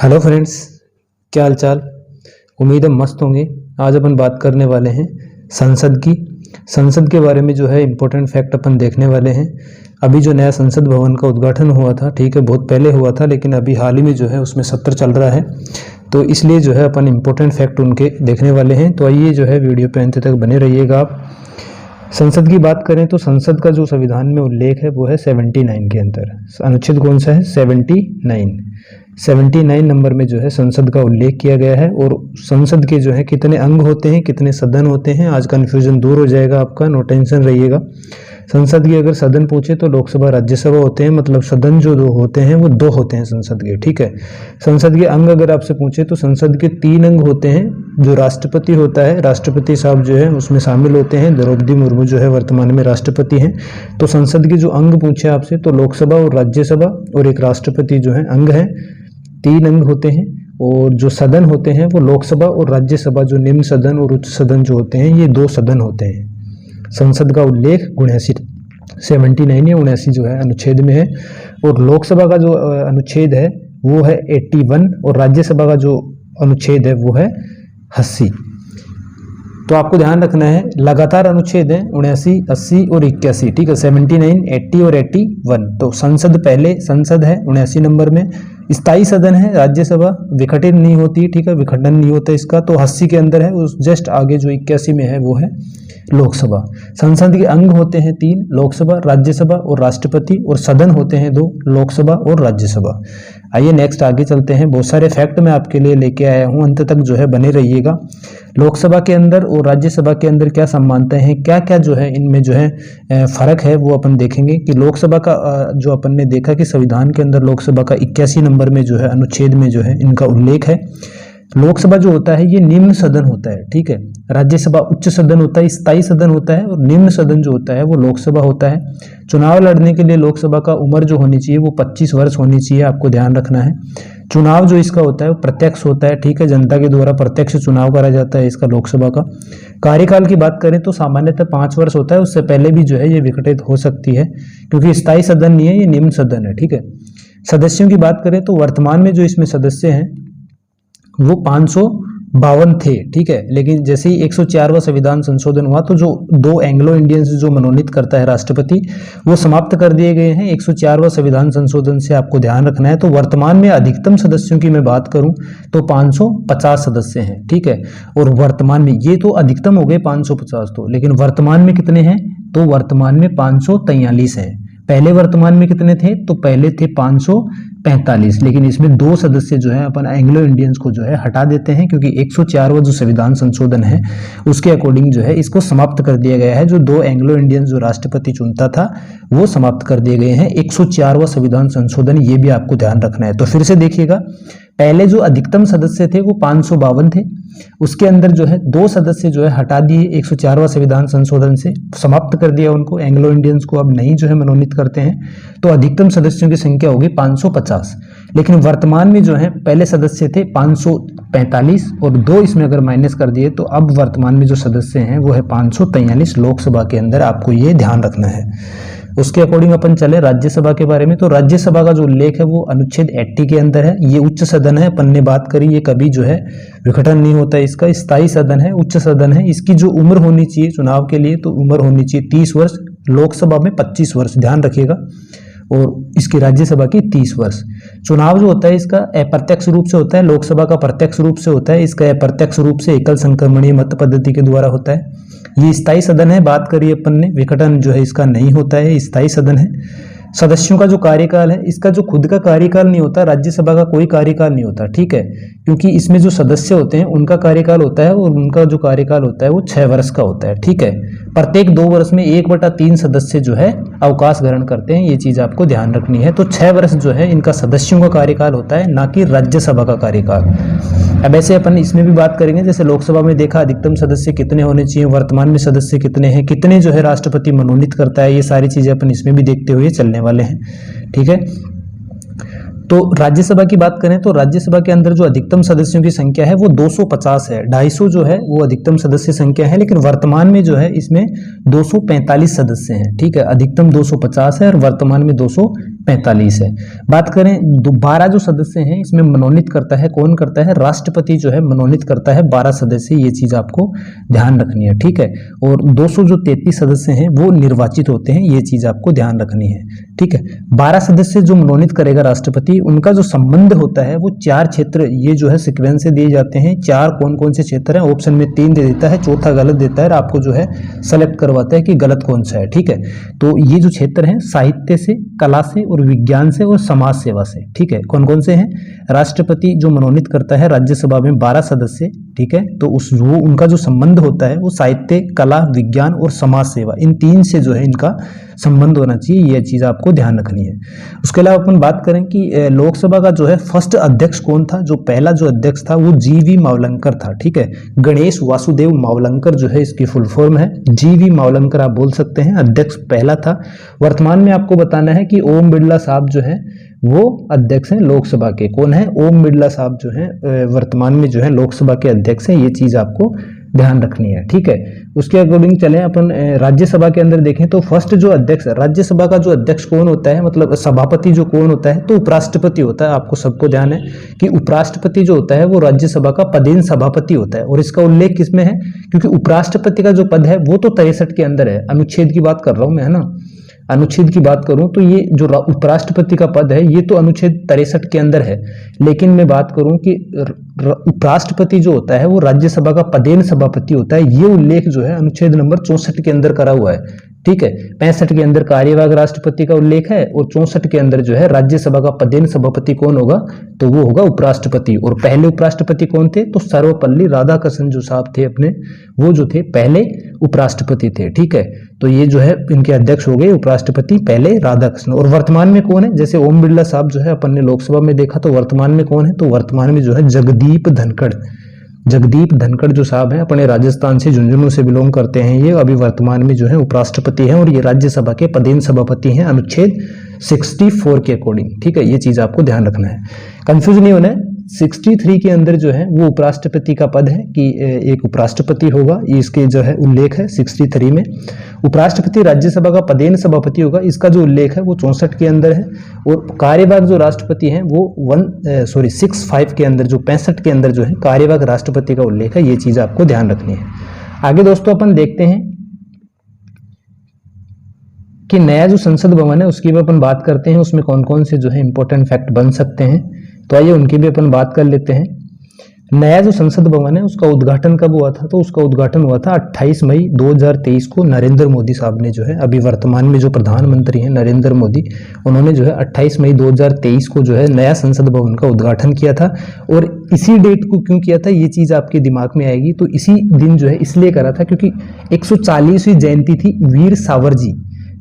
Hello friends, क्या हाल चाल। उम्मीद है मस्त होंगे। आज अपन बात करने वाले हैं संसद के बारे में जो है इम्पोर्टेंट फैक्ट अपन देखने वाले हैं। अभी जो नया संसद भवन का उद्घाटन हुआ था, ठीक है, बहुत पहले हुआ था, लेकिन अभी हाल ही में जो है उसमें सत्र चल रहा है, तो इसलिए जो है अपन इम्पोर्टेंट फैक्ट उनके देखने वाले हैं। तो आइए जो है वीडियो पे अंत तक बने रहिएगा आप। संसद की बात करें तो संसद का जो संविधान में उल्लेख है वो है 79 के अंदर। अनुच्छेद कौन सा है? 79 नंबर में जो है संसद का उल्लेख किया गया है। और संसद के जो है कितने अंग होते हैं, कितने सदन होते हैं, आज कन्फ्यूजन दूर हो जाएगा आपका, नो टेंशन रहिएगा। संसद की अगर सदन पूछे तो लोकसभा राज्यसभा होते हैं, मतलब सदन जो दो होते हैं वो दो होते हैं संसद के, ठीक है। संसद के अंग अगर आपसे पूछे तो संसद के 3 अंग होते हैं। जो राष्ट्रपति होता है, राष्ट्रपति साहब जो है उसमें शामिल होते हैं। द्रौपदी मुर्मू जो है वर्तमान में राष्ट्रपति हैं। तो संसद के जो अंग पूछे आपसे तो लोकसभा और राज्यसभा और एक राष्ट्रपति जो है अंग है। 3 अंग होते हैं। और जो सदन होते हैं वो लोकसभा और राज्यसभा, जो निम्न सदन और उच्च सदन जो होते हैं, ये 2 सदन होते हैं। संसद का उल्लेख 79 या 79 जो है अनुच्छेद में है। और लोकसभा का जो अनुच्छेद है वो है 81 और राज्यसभा का जो अनुच्छेद है वो है 80। तो आपको ध्यान रखना है, लगातार अनुच्छेद है 79, 80 और 81, ठीक है। 79, 80 और 81। तो संसद पहले संसद है 79 नंबर में। स्थायी सदन है राज्यसभा, विघटित नहीं होती, ठीक है, विखंडन नहीं होता इसका, तो 80 के अंदर है। उस जस्ट आगे जो 81 में है वो है लोकसभा। संसद के अंग होते हैं 3, लोकसभा, राज्यसभा और राष्ट्रपति, और सदन होते हैं 2, लोकसभा और राज्यसभा। आइए नेक्स्ट आगे चलते हैं। बहुत सारे फैक्ट मैं आपके लिए लेके आया हूं, अंत तक जो है बने रहिएगा। लोकसभा के अंदर और राज्यसभा के अंदर क्या समानताएं हैं, क्या क्या जो है इनमें जो है फर्क है, वो अपन देखेंगे। कि लोकसभा का जो अपन ने देखा कि संविधान के अंदर लोकसभा का 81 नंबर में जो है अनुच्छेद में जो है इनका उल्लेख है। लोकसभा जो होता है ये निम्न सदन होता है, ठीक है। राज्यसभा उच्च सदन होता है, स्थायी सदन होता है, और निम्न सदन जो होता है वो लोकसभा होता है। चुनाव लड़ने के लिए लोकसभा का उम्र जो होनी चाहिए वो 25 वर्ष होनी चाहिए, आपको ध्यान रखना है। चुनाव जो इसका होता है वो प्रत्यक्ष होता है, ठीक है, जनता के द्वारा प्रत्यक्ष चुनाव करा जाता है इसका लोकसभा का। कार्यकाल की बात करें तो सामान्यतः 5 वर्ष होता है, उससे पहले भी जो है ये विघटित हो सकती है, क्योंकि स्थायी सदन नहीं है, ये निम्न सदन है, ठीक है। सदस्यों की बात करें तो वर्तमान में जो इसमें सदस्य हैं वो 552 थे, ठीक है। लेकिन जैसे ही 104वां संविधान संशोधन हुआ तो जो 2 एंग्लो इंडियंस जो मनोनीत करता है राष्ट्रपति, वो समाप्त कर दिए गए हैं 104वां संविधान संशोधन से, आपको ध्यान रखना है। तो वर्तमान में अधिकतम सदस्यों की मैं बात करूं तो 550 सदस्य हैं, ठीक है। और वर्तमान में ये तो अधिकतम हो गए 550, तो लेकिन वर्तमान में कितने हैं? तो वर्तमान में 543 हैं। पहले वर्तमान में कितने थे? तो पहले थे 545, लेकिन इसमें 2 सदस्य जो है अपन एंग्लो इंडियंस को जो है हटा देते हैं, क्योंकि 104वां जो संविधान संशोधन है उसके अकॉर्डिंग जो है इसको समाप्त कर दिया गया है। जो 2 एंग्लो इंडियंस जो राष्ट्रपति चुनता था वो समाप्त कर दिए गए हैं। 104वां संविधान संशोधन, ये भी आपको ध्यान रखना है। तो फिर से देखिएगा, पहले जो अधिकतम सदस्य थे वो 552 थे, उसके अंदर जो है 2 सदस्य जो है हटा दिए 104वां संविधान संशोधन से, समाप्त कर दिया उनको, एंग्लो इंडियंस को अब नहीं जो है मनोनीत करते हैं। तो अधिकतम सदस्यों की संख्या होगी 550। लेकिन वर्तमान में जो है पहले सदस्य थे 545 और 2 इसमें अगर माइनस कर दिए तो अब वर्तमान में जो सदस्य हैं वो है 543 लोकसभा के अंदर, आपको ये ध्यान रखना है। उसके अकॉर्डिंग अपन चले राज्यसभा के बारे में। तो राज्यसभा का जो उल्लेख है वो अनुच्छेद 80 के अंदर है। ये उच्च सदन है, अपन ने बात करी, ये कभी जो है विघटन नहीं होता इसका। स्थायी सदन है, उच्च सदन है। इसकी जो उम्र होनी चाहिए चुनाव के लिए, तो उम्र होनी चाहिए 30 वर्ष, लोकसभा में 25 वर्ष, ध्यान रखिएगा, और इसकी राज्यसभा की 30 वर्ष। चुनाव जो होता है इसका अप्रत्यक्ष रूप से होता है, लोकसभा का प्रत्यक्ष रूप से होता है, इसका अप्रत्यक्ष रूप से एकल संक्रमणीय मत पद्धति के द्वारा होता है। ये स्थायी सदन है, बात करिए अपन ने, विघटन जो है इसका नहीं होता है, स्थायी सदन है। सदस्यों का जो कार्यकाल है, इसका जो खुद का कार्यकाल नहीं होता, राज्यसभा का कोई कार्यकाल नहीं होता, ठीक है, क्योंकि इसमें जो सदस्य होते हैं उनका कार्यकाल होता है, और उनका जो कार्यकाल होता है वो 6 वर्ष का होता है, ठीक है। प्रत्येक 2 वर्ष में 1/3 सदस्य जो है अवकाश ग्रहण करते हैं, ये चीज आपको ध्यान रखनी है। तो 6 वर्ष जो है इनका सदस्यों का कार्यकाल होता है, ना कि राज्यसभा का कार्यकाल। अब ऐसे अपन इसमें भी बात करेंगे, जैसे लोकसभा में देखा अधिकतम सदस्य कितने होने चाहिए, वर्तमान में सदस्य कितने हैं, कितने जो है राष्ट्रपति मनोनीत करता है, ये सारी चीजें अपन इसमें भी देखते हुए चलने वाले हैं, ठीक है। तो राज्यसभा की बात करें तो राज्यसभा के अंदर जो अधिकतम सदस्यों की संख्या है वो 250 है। 250 जो है वो अधिकतम सदस्य संख्या है, लेकिन वर्तमान में जो है इसमें 245 सदस्य हैं, ठीक है। अधिकतम 250 है और वर्तमान में 245 45 है। बात करें 12 जो सदस्य हैं इसमें मनोनीत करता है कौन करता है, राष्ट्रपति जो है मनोनीत करता है 12 सदस्य, ये चीज आपको ध्यान रखनी है, ठीक है। और 233 सदस्य हैं वो निर्वाचित होते हैं, ये चीज आपको ध्यान रखनी है, ठीक है। 12 सदस्य जो मनोनीत करेगा राष्ट्रपति, उनका जो संबंध होता है वो 4 क्षेत्र, ये जो है सिक्वेंस से दिए जाते हैं। 4 कौन कौन से क्षेत्र हैं, ऑप्शन में 3 दे देता है, चौथा गलत देता है, आपको जो है सेलेक्ट करवाता है कि गलत कौन सा है, ठीक है। तो ये जो क्षेत्र हैं साहित्य से, कला से और विज्ञान से और समाज सेवा से, ठीक है। कौन कौन से हैं, राष्ट्रपति जो मनोनीत करता है राज्यसभा में 12 सदस्य, ठीक है, तो वो उनका जो संबंध होता है वो साहित्य, कला, विज्ञान और समाज सेवा, इन 3 से जो है इनका संबंध होना चाहिए, ये चीज आपको ध्यान रखनी है। उसके अलावा अपन बात करें कि लोकसभा का जो है फर्स्ट अध्यक्ष कौन था, जो पहला जो अध्यक्ष था वो जीवी मावलंकर था, ठीक है। गणेश वासुदेव मावलंकर जो है इसकी फुल फॉर्म है, जीवी मावलंकर आप बोल सकते हैं, अध्यक्ष पहला था। वर्तमान में आपको बताना है कि ओम बिरला साहब जो है वो अध्यक्ष हैं लोकसभा के, कौन है, ओम बिरला साहब जो है वर्तमान में जो है लोकसभा के अध्यक्ष हैं, ये चीज आपको ध्यान रखनी है, ठीक है। उसके अकॉर्डिंग चलें अपन राज्यसभा के अंदर देखें तो फर्स्ट जो अध्यक्ष, राज्यसभा का जो अध्यक्ष कौन होता है, मतलब सभापति जो कौन होता है, तो उपराष्ट्रपति होता है। आपको सबको ध्यान है कि उपराष्ट्रपति जो होता है वो राज्यसभा का पदेन सभापति होता है, और इसका उल्लेख किसमें है, क्योंकि उपराष्ट्रपति का जो पद है वो तो 63 के अंदर है, अनुच्छेद की बात कर रहा हूं मैं, है ना, अनुच्छेद की बात करूं तो ये जो उपराष्ट्रपति का पद है ये तो अनुच्छेद 63 के अंदर है, लेकिन मैं बात करूं कि उपराष्ट्रपति जो होता है वो राज्यसभा का पदेन सभापति होता है, ये उल्लेख जो है अनुच्छेद नंबर 64 के अंदर करा हुआ है, ठीक है। 65 के अंदर कार्यवाहक राष्ट्रपति का उल्लेख है और 64 के अंदर जो है राज्यसभा का पदेन सभापति कौन होगा, तो वो होगा उपराष्ट्रपति। और पहले उपराष्ट्रपति कौन थे, तो सर्वपल्ली राधाकृष्णन जो साहब थे अपने, वो जो थे पहले उपराष्ट्रपति थे, ठीक है। तो ये जो है इनके अध्यक्ष हो गए उपराष्ट्रपति पहले राधाकृष्णन। और वर्तमान में कौन है, जैसे ओम बिरला साहब जो है अपन ने लोकसभा में देखा, तो वर्तमान में कौन है, तो वर्तमान में जो है जगदीप धनखड़, जगदीप धनखड़ जो साहब हैं अपने राजस्थान से, झुंझुनू से बिलोंग करते हैं, ये अभी वर्तमान में जो है उपराष्ट्रपति हैं, और ये राज्यसभा के पदेन सभापति हैं अनुच्छेद 64 के अकॉर्डिंग, ठीक है। ये चीज आपको ध्यान रखना है, कंफ्यूज नहीं होना है। 63 के अंदर जो है वो उपराष्ट्रपति का पद है कि एक उपराष्ट्रपति होगा, ये इसके जो है उल्लेख है 63 में। उपराष्ट्रपति राज्यसभा का पदेन सभापति होगा, इसका जो उल्लेख है वो 64 के अंदर है। और कार्यवाहक जो राष्ट्रपति हैं वो 65 के अंदर, जो 65 के अंदर जो है कार्यवाहक राष्ट्रपति का उल्लेख है, ये चीज आपको ध्यान रखनी है। आगे दोस्तों अपन देखते हैं कि नया जो संसद भवन है उसकी भी अपन बात करते हैं, उसमें कौन कौन से जो है इंपॉर्टेंट फैक्ट बन सकते हैं, तो आइए उनकी भी अपन बात कर लेते हैं। नया जो संसद भवन है उसका उद्घाटन कब हुआ था, तो उसका उद्घाटन हुआ था 28 मई 2023 को नरेंद्र मोदी साहब ने जो है, अभी वर्तमान में जो प्रधानमंत्री हैं नरेंद्र मोदी, उन्होंने जो है 28 मई 2023 को जो है नया संसद भवन का उद्घाटन किया था। और इसी डेट को क्यों किया था, ये चीज आपके दिमाग में आएगी, तो इसी दिन जो है इसलिए करा था क्योंकि 140वीं जयंती थी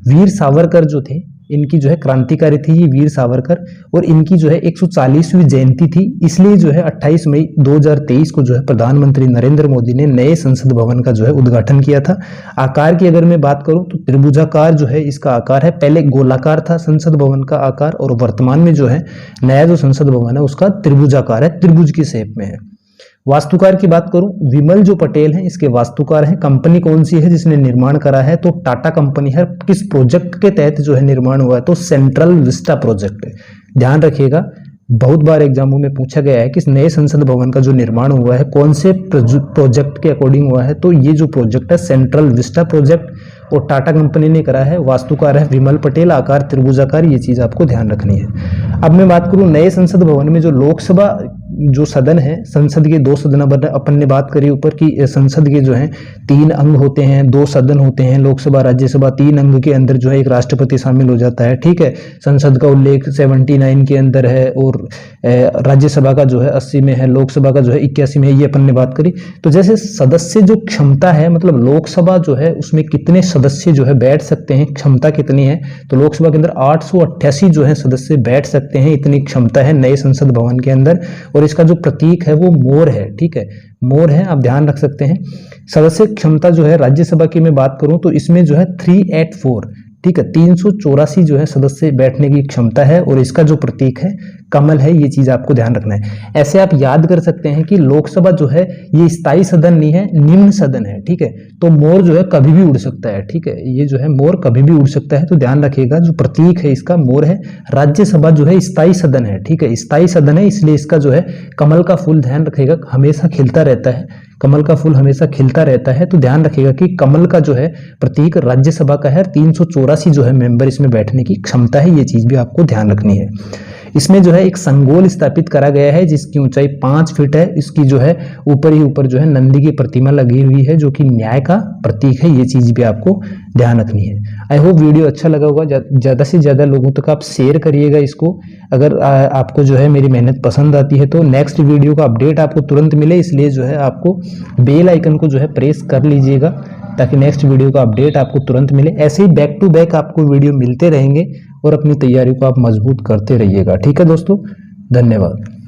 वीर सावरकर जो थे, इनकी जो है क्रांतिकारी थी ये वीर सावरकर, और इनकी जो है 140वीं जयंती थी, इसलिए जो है 28 मई 2023 को जो है प्रधानमंत्री नरेंद्र मोदी ने नए संसद भवन का जो है उद्घाटन किया था। आकार की अगर मैं बात करूं तो त्रिभुजाकार जो है इसका आकार है, पहले गोलाकार था संसद भवन का आकार, और वर्तमान में जो है नया जो संसद भवन है उसका त्रिभुजाकार है, त्रिभुज की शेप में है। वास्तुकार की बात करूं, विमल जो पटेल हैं इसके वास्तुकार हैं। कंपनी कौन सी है जिसने निर्माण करा है, तो टाटा कंपनी है। किस प्रोजेक्ट के तहत जो है निर्माण हुआ है, तो सेंट्रल विस्टा प्रोजेक्ट। ध्यान रखिएगा, बहुत बार एग्जामों में पूछा गया है कि नए संसद भवन का जो निर्माण हुआ है कौन से प्रोजेक्ट के अकॉर्डिंग हुआ है, तो ये जो प्रोजेक्ट है सेंट्रल विस्टा प्रोजेक्ट, और टाटा कंपनी ने करा है। वास्तुकार है विमल पटेल, आकार त्रिभुजाकार, ये चीज आपको ध्यान रखनी है। अब मैं बात करूं नए संसद भवन में जो लोकसभा जो सदन है, संसद के 2 सदन अपन ने बात करी ऊपर की संसद के जो है 3 अंग होते हैं, 2 सदन होते हैं, लोकसभा राज्यसभा। 3 अंग के अंदर जो है एक राष्ट्रपति शामिल हो जाता है, ठीक है। संसद का उल्लेख 79 के अंदर है, और राज्यसभा का जो है 80 में है, लोकसभा का जो है 81 में है, ये अपन ने बात करी। तो जैसे सदस्य जो क्षमता है, मतलब लोकसभा जो है उसमें कितने सदस्य जो है बैठ सकते हैं, क्षमता कितनी है, तो लोकसभा के अंदर 888 जो है सदस्य बैठ सकते हैं, इतनी क्षमता है नए संसद भवन के अंदर। और इसका जो प्रतीक है वो मोर है, ठीक है, मोर है, आप ध्यान रख सकते हैं। सदस्य क्षमता जो है राज्यसभा की मैं बात करूं तो इसमें जो है 384, ठीक है, 384 जो है सदस्य बैठने की क्षमता है और इसका जो प्रतीक है कमल है, ये चीज आपको ध्यान रखना है। ऐसे आप याद कर सकते हैं कि लोकसभा जो है ये स्थायी सदन नहीं है, निम्न सदन है, ठीक है। तो मोर जो है कभी भी उड़ सकता है, ठीक है, ये जो है मोर कभी भी उड़ सकता है, तो ध्यान रखिएगा जो प्रतीक है इसका मोर है। राज्यसभा जो है स्थायी सदन है, ठीक है, स्थायी सदन है, इसलिए इसका जो है कमल का फूल ध्यान रखिएगा हमेशा खिलता रहता है, कमल का फूल हमेशा खिलता रहता है। तो ध्यान रखिएगा कि कमल का जो है प्रतीक राज्यसभा का है, 384 जो है मेंबर इसमें बैठने की क्षमता है, ये चीज भी आपको ध्यान रखनी है। इसमें जो है एक संगोल स्थापित करा गया है जिसकी ऊंचाई 5 फीट है। इसकी जो है ऊपर ही ऊपर जो है नंदी की प्रतिमा लगी हुई है जो कि न्याय का प्रतीक है, ये चीज भी आपको ध्यान रखनी है। आई होप वीडियो अच्छा लगा होगा, ज्यादा से ज्यादा लोगों तक आप शेयर करिएगा इसको। अगर आपको जो है मेरी मेहनत पसंद आती है तो नेक्स्ट वीडियो का अपडेट आपको तुरंत मिले, इसलिए जो है आपको बेल आइकन को जो है प्रेस कर लीजिएगा ताकि नेक्स्ट वीडियो का अपडेट आपको तुरंत मिले। ऐसे ही बैक टू बैक आपको वीडियो मिलते रहेंगे और अपनी तैयारी को आप मजबूत करते रहिएगा। ठीक है दोस्तों, धन्यवाद।